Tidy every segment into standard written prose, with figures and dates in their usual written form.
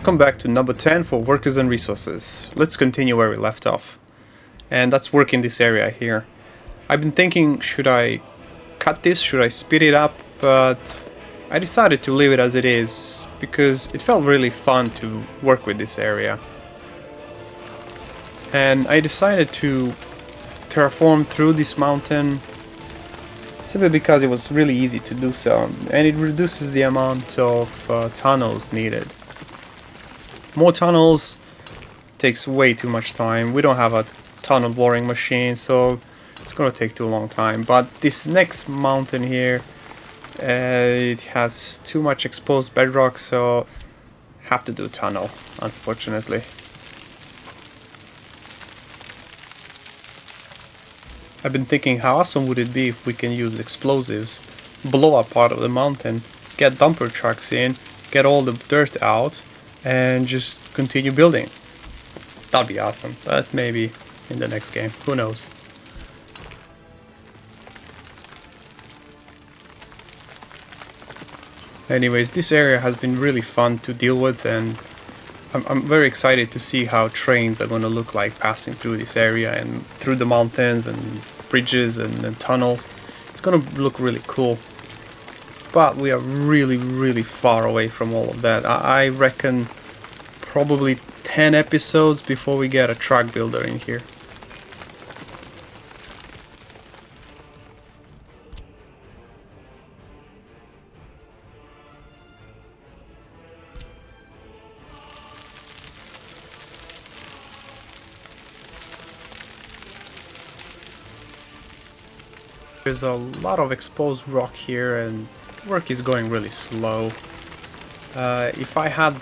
Welcome back to number 10 for workers and resources. Let's continue where we left off. And that's work in this area here. I've been thinking, should I cut this, should I speed it up, but I decided to leave it as it is because it felt really fun to work with this area. And I decided to terraform through this mountain simply because it was really easy to do so, and it reduces the amount of tunnels needed. More tunnels takes way too much time. We don't have a tunnel boring machine, so it's gonna take too long time. But this next mountain here, it has too much exposed bedrock, so have to do tunnel, unfortunately. I've been thinking how awesome would it be if we can use explosives, blow up part of the mountain, get dumper trucks in, get all the dirt out, and just continue building. That'd be awesome, but maybe in the next game, who knows. Anyways, this area has been really fun to deal with, and I'm very excited to see how trains are going to look like passing through this area and through the mountains and bridges and tunnels. It's going to look really cool. But we are really far away from all of that. I reckon probably 10 episodes before we get a truck builder in here. There's a lot of exposed rock here and work is going really slow. If I had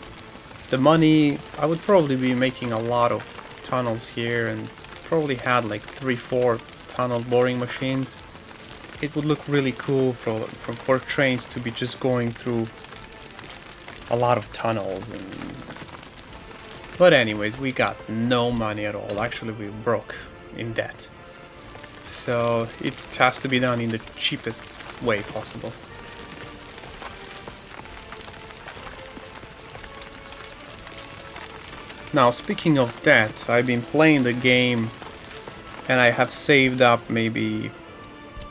the money, I would probably be making a lot of tunnels here and probably had like 3-4 tunnel boring machines. It would look really cool for trains to be just going through a lot of tunnels. But anyways, we got no money at all. Actually, we broke in debt. So it has to be done in the cheapest way possible. Now, speaking of that, I've been playing the game and I have saved up maybe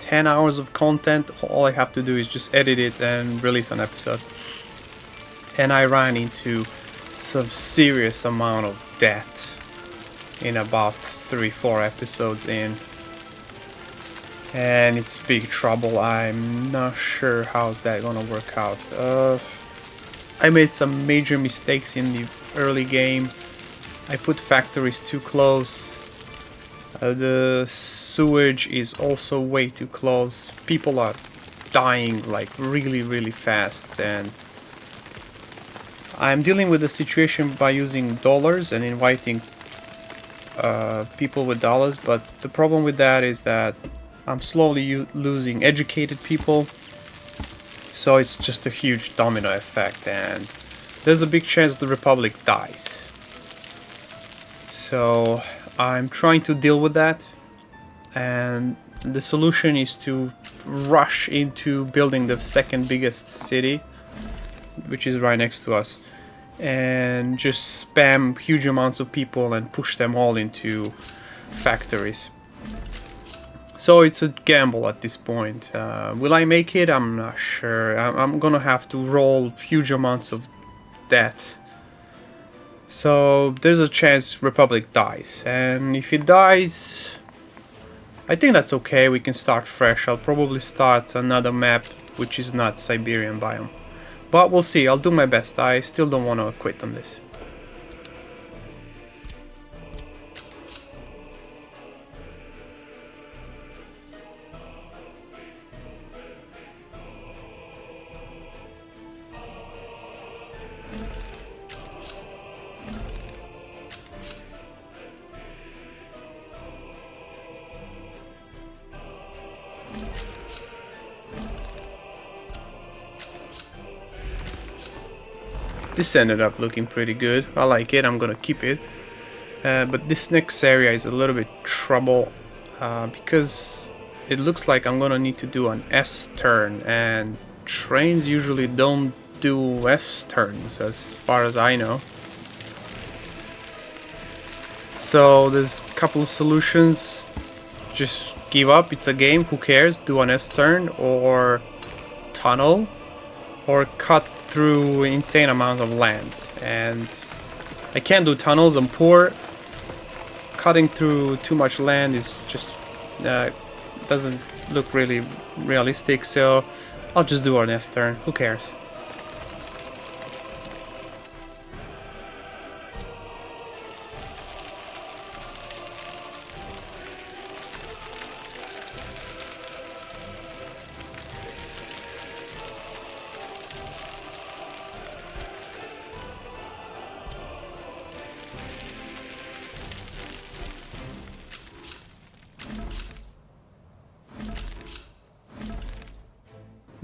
10 hours of content. All I have to do is just edit it and release an episode. And I ran into some serious amount of debt in about 3-4 episodes in. And it's big trouble. I'm not sure how's that gonna work out. I made some major mistakes in the early game. I put factories too close. The sewage is also way too close. People are dying like really fast, and I'm dealing with the situation by using dollars and inviting people with dollars, but the problem with that is that I'm slowly losing educated people, so it's just a huge domino effect, and there's a big chance the Republic dies. So I'm trying to deal with that, and the solution is to rush into building the second biggest city, which is right next to us, and just spam huge amounts of people and push them all into factories. So it's a gamble at this point. Will I make it? I'm not sure. I'm gonna have to roll huge amounts of debt. So there's a chance Republic dies. And if it dies, I think that's okay. We can start fresh. I'll probably start another map which is not Siberian biome. But we'll see. I'll do my best. I still don't want to quit on this. This ended up looking pretty good. I like it. I'm gonna keep it. But this next area is a little bit trouble because it looks like I'm gonna need to do an S turn, and trains usually don't do S turns as far as I know. So there's a couple of solutions. Just give up, it's a game, who cares? Do an S-turn, or tunnel, or cut through insane amount of land. And I can't do tunnels, I'm poor. Cutting through too much land is just doesn't look really realistic, so I'll just do an S-turn, who cares?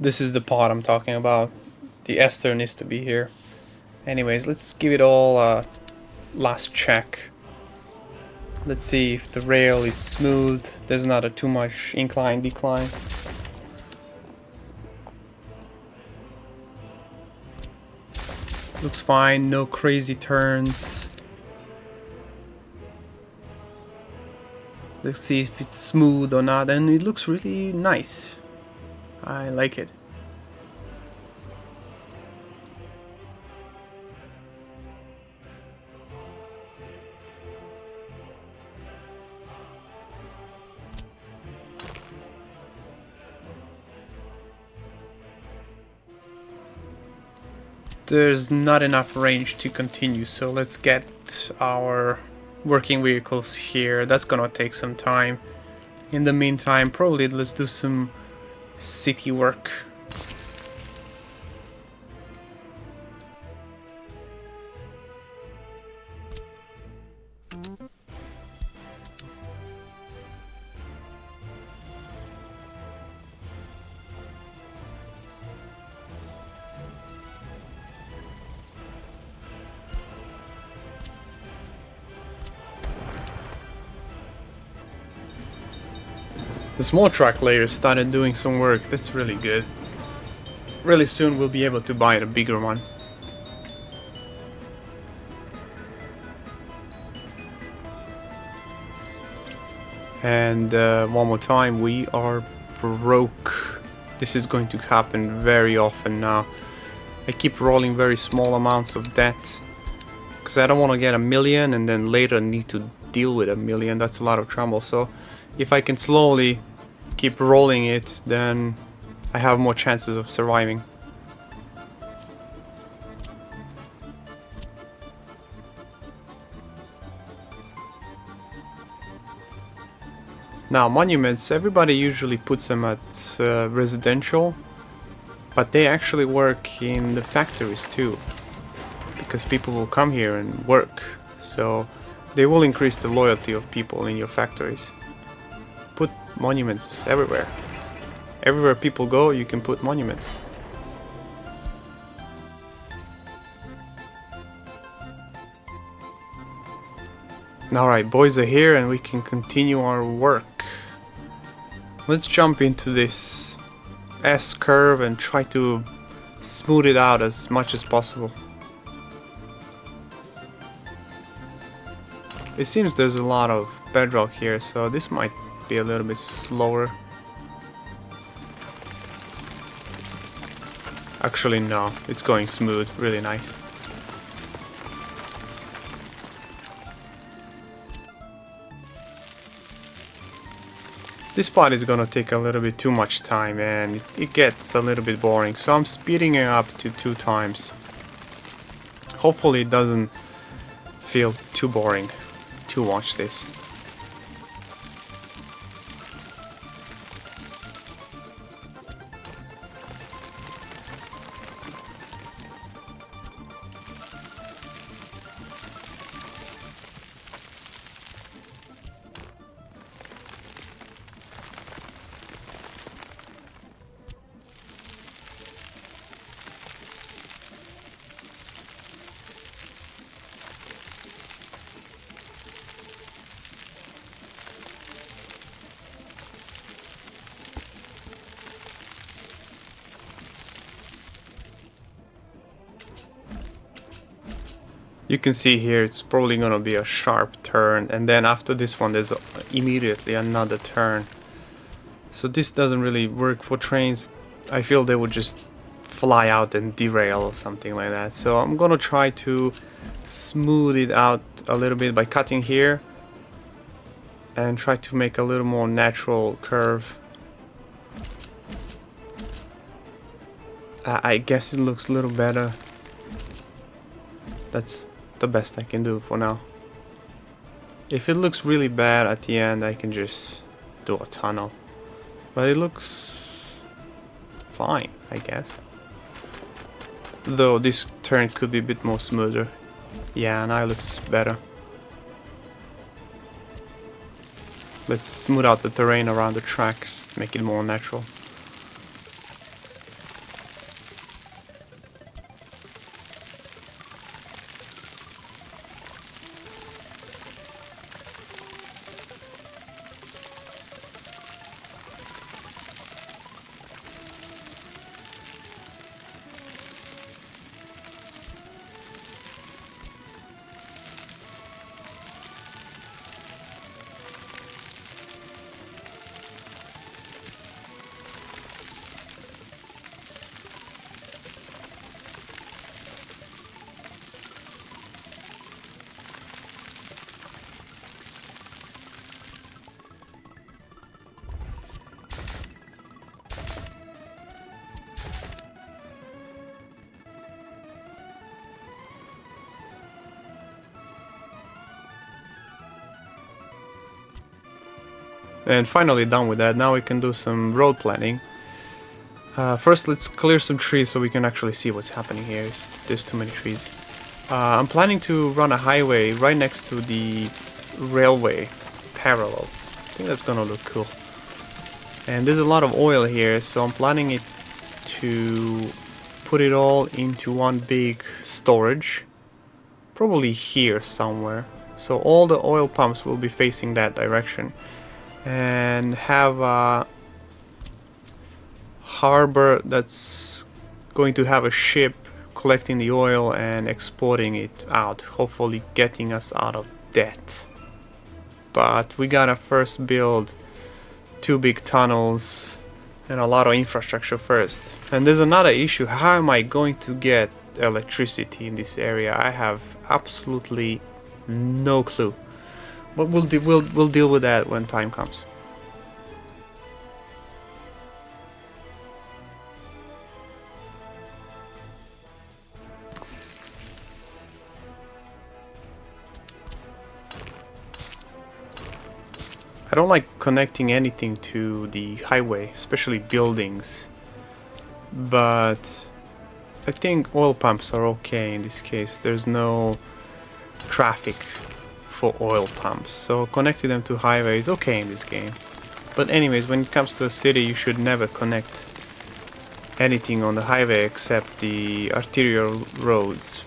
This is the pod I'm talking about. The ester needs to be here. Anyways, let's give it all a last check. Let's see if the rail is smooth. There's not a too much incline, decline. Looks fine, no crazy turns. Let's see if it's smooth or not, and it looks really nice. I like it. There's not enough range to continue, so let's get our working vehicles here. That's gonna take some time. In the meantime, probably let's do some city work. The small track layers started doing some work. That's really good. Really soon we'll be able to buy the bigger one. And one more time, we are broke. This is going to happen very often now. I keep rolling very small amounts of debt because I don't want to get 1,000,000 and then later need to deal with 1,000,000. That's a lot of trouble. So if I can slowly keep rolling it, then I have more chances of surviving. Now monuments, everybody usually puts them at residential, but they actually work in the factories too, because people will come here and work, so they will increase the loyalty of people in your factories. Put monuments everywhere. Everywhere people go, you can put monuments. Alright, boys are here and we can continue our work. Let's jump into this S-curve and try to smooth it out as much as possible. It seems there's a lot of bedrock here, so this might be a little bit slower. Actually no, it's going smooth, really nice. This part is gonna take a little bit too much time and it gets a little bit boring, so I'm speeding it up to 2 times. Hopefully it doesn't feel too boring to watch this. You can see here it's probably gonna be a sharp turn, and then after this one there's immediately another turn. So this doesn't really work for trains. I feel they would just fly out and derail or something like that. So I'm gonna try to smooth it out a little bit by cutting here and try to make a little more natural curve. I guess it looks a little better. That's the best I can do for now. If it looks really bad at the end, I can just do a tunnel. But it looks fine, I guess. Though this turn could be a bit more smoother. Yeah, now it looks better. Let's smooth out the terrain around the tracks, make it more natural. And finally done with that. Now we can do some road planning. First let's clear some trees so we can actually see what's happening here. There's too many trees. I'm planning to run a highway right next to the railway parallel. I think that's gonna look cool. And there's a lot of oil here, so I'm planning it to put it all into one big storage. Probably here somewhere. So all the oil pumps will be facing that direction. And have a harbor that's going to have a ship collecting the oil and exporting it out, hopefully getting us out of debt. But we gotta first build 2 big tunnels and a lot of infrastructure first. And there's another issue: how am I going to get electricity in this area? I have absolutely no clue. But we'll deal with that when time comes. I don't like connecting anything to the highway, especially buildings. But I think oil pumps are okay in this case. There's no traffic for oil pumps, so connecting them to highway is okay in this game. But anyways, when it comes to a city, you should never connect anything on the highway except the arterial roads.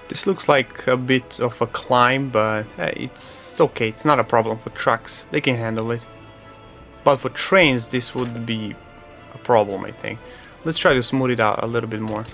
This looks like a bit of a climb, but it's okay. It's not a problem for trucks. They can handle it. But for trains, this would be a problem, I think. Let's try to smooth it out a little bit more.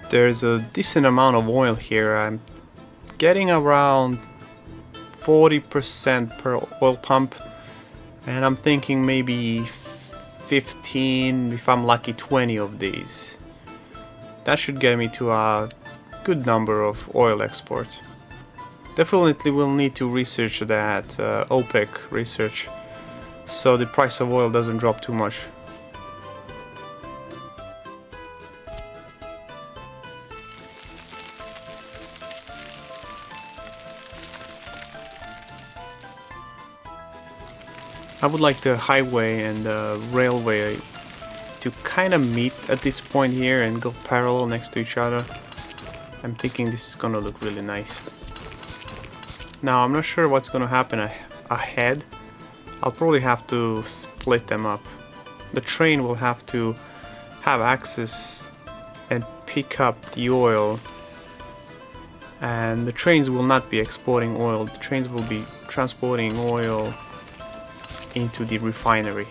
There's a decent amount of oil here. I'm getting around 40% per oil pump, And I'm thinking maybe 15, if I'm lucky 20 of these. That should get me to a good number of oil export. Definitely will need to research that OPEC research, so the price of oil doesn't drop too much. I would like the highway and the railway to kind of meet at this point here and go parallel next to each other. I'm thinking this is gonna look really nice. Now I'm not sure what's gonna happen ahead. I'll probably have to split them up. The train will have to have access and pick up the oil, and the trains will not be exporting oil. The trains will be transporting oil into the refinery.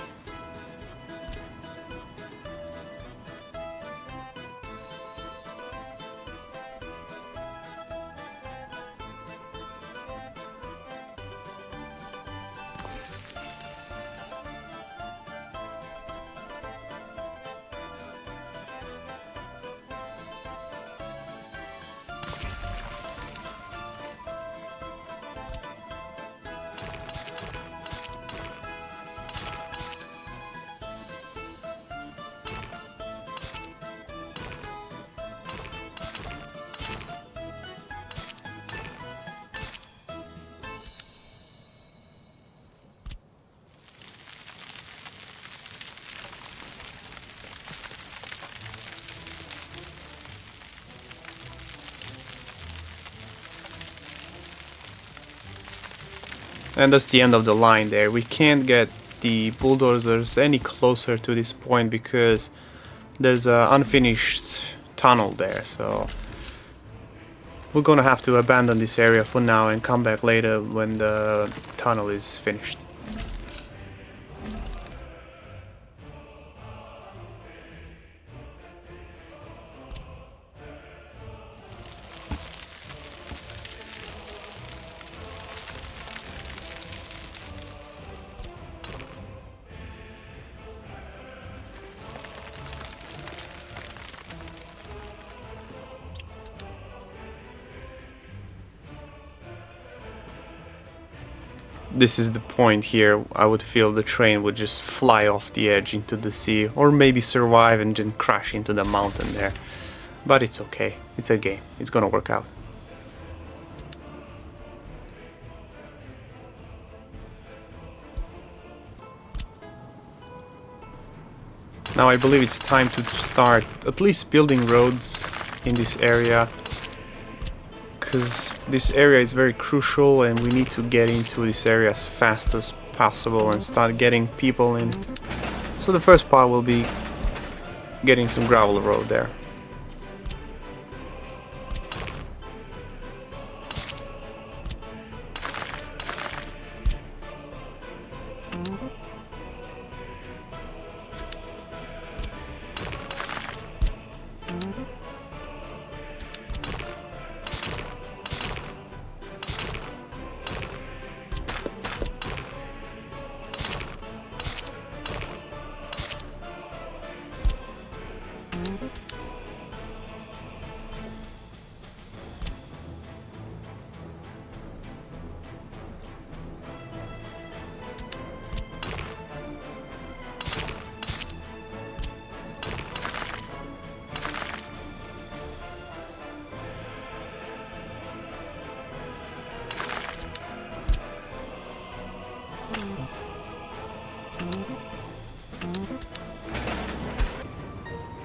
And that's the end of the line there. We can't get the bulldozers any closer to this point because there's an unfinished tunnel there, so we're gonna have to abandon this area for now and come back later when the tunnel is finished. This is the point here. I would feel the train would just fly off the edge into the sea, or maybe survive and then crash into the mountain there. But it's okay. It's a game. It's gonna work out. Now I believe it's time to start at least building roads in this area, because this area is very crucial and we need to get into this area as fast as possible and start getting people in. So the first part will be getting some gravel road there.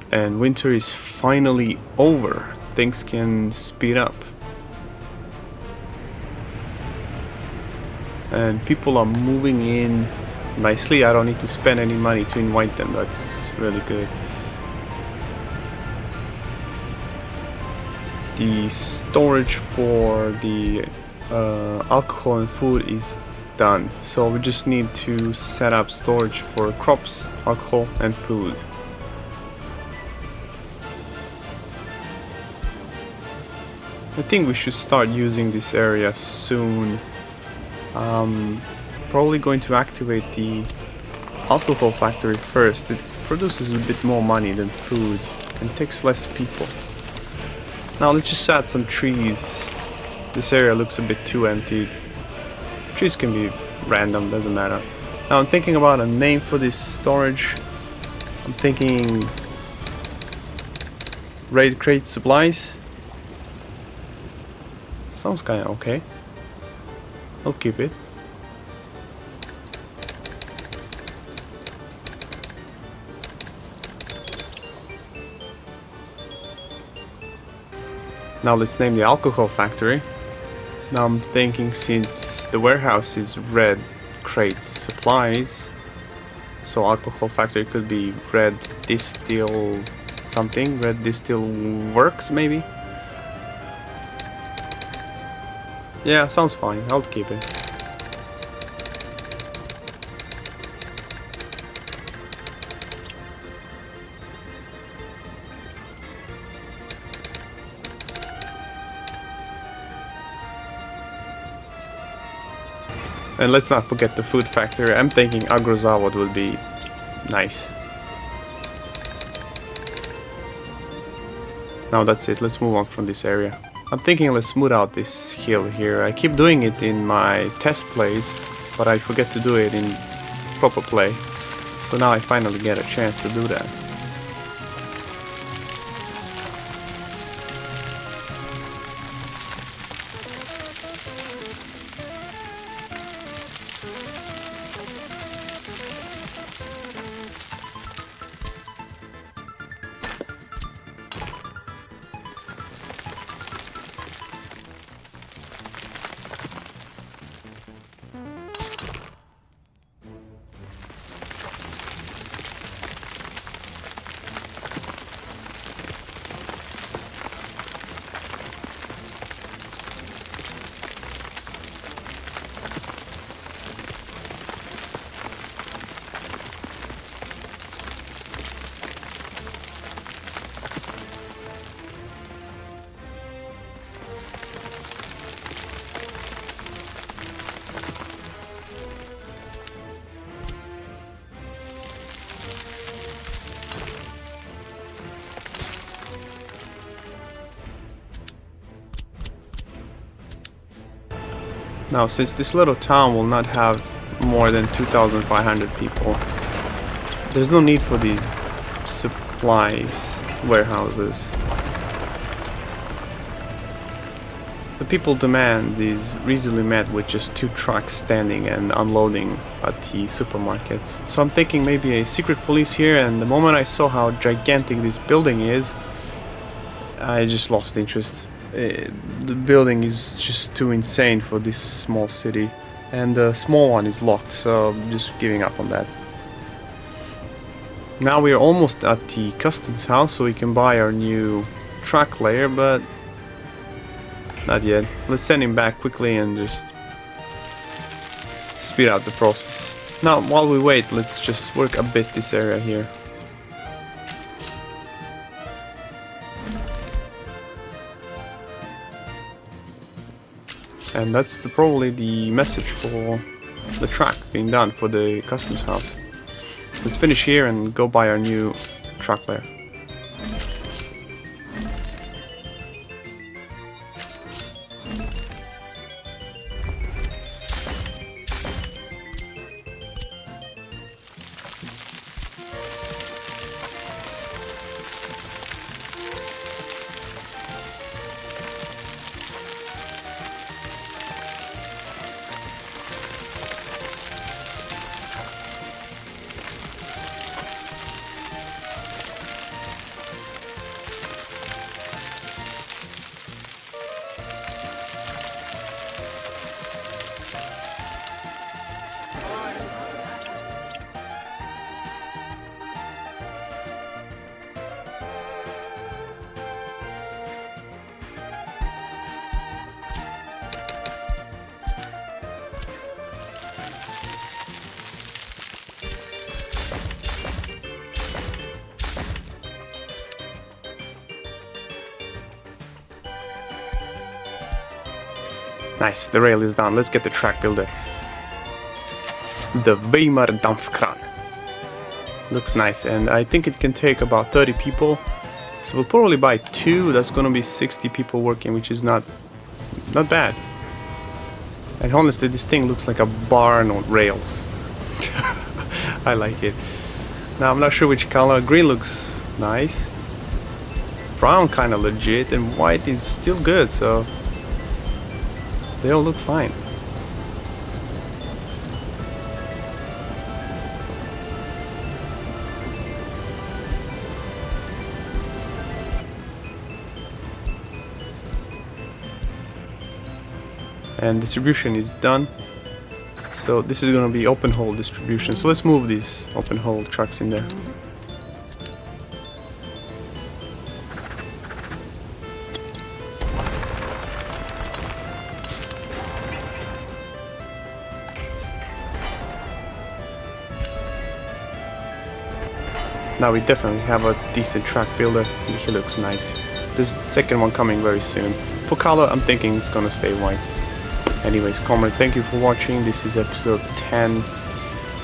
And winter is finally over. Things can speed up. And people are moving in nicely. I don't need to spend any money to invite them. That's really good. The storage for the alcohol and food is done. So we just need to set up storage for crops, alcohol and food. I think we should start using this area soon. probably going to activate the alcohol factory first. It produces a bit more money than food and takes less people. Now let's just add some trees. This area looks a bit too empty. Trees can be random, doesn't matter. Now I'm thinking about a name for this storage. I'm thinking Raid Crate Supplies. Sounds kinda okay. I'll keep it. Now let's name the alcohol factory. Now I'm thinking, since the warehouse is Red Crate Supplies, so alcohol factory could be Red Distill something. Red Distill Works maybe? Yeah, sounds fine. I'll keep it. And let's not forget the food factory. I'm thinking Agrozavod would be nice. Now that's it, let's move on from this area. I'm thinking let's smooth out this hill here. I keep doing it in my test plays, but I forget to do it in proper play. So now I finally get a chance to do that. Now, since this little town will not have more than 2,500 people, there's no need for these supplies warehouses. The people demand is easily met with just 2 trucks standing and unloading at the supermarket. So I'm thinking maybe a secret police here, and the moment I saw how gigantic this building is, I just lost interest. The building is just too insane for this small city, and the small one is locked, so I'm just giving up on that. Now we're almost at the customs house, so we can buy our new Tracklayer, but not yet. Let's send him back quickly and just speed out the process. Now, while we wait, let's just work a bit this area here. And that's probably the message for the track being done for the customs house. Let's finish here and go buy our new Tracklayer. Nice, the rail is done. Let's get the track builder. the Weimar Dampfkran. Looks nice, and I think it can take about 30 people. So we'll probably buy 2. That's gonna be 60 people working, which is not bad. And honestly, this thing looks like a barn on rails. I like it. Now I'm not sure which color. Green looks nice. Brown kind of legit, and white is still good. So they all look fine. And distribution is done. So this is gonna be open hole distribution. So let's move these open hole trucks in there. Now we definitely have a decent track builder. He looks nice. This second one coming very soon. For color, I'm thinking it's gonna stay white. Anyways, Comrade, thank you for watching. This is episode 10.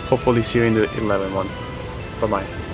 Hopefully see you in the 11th one. Bye bye.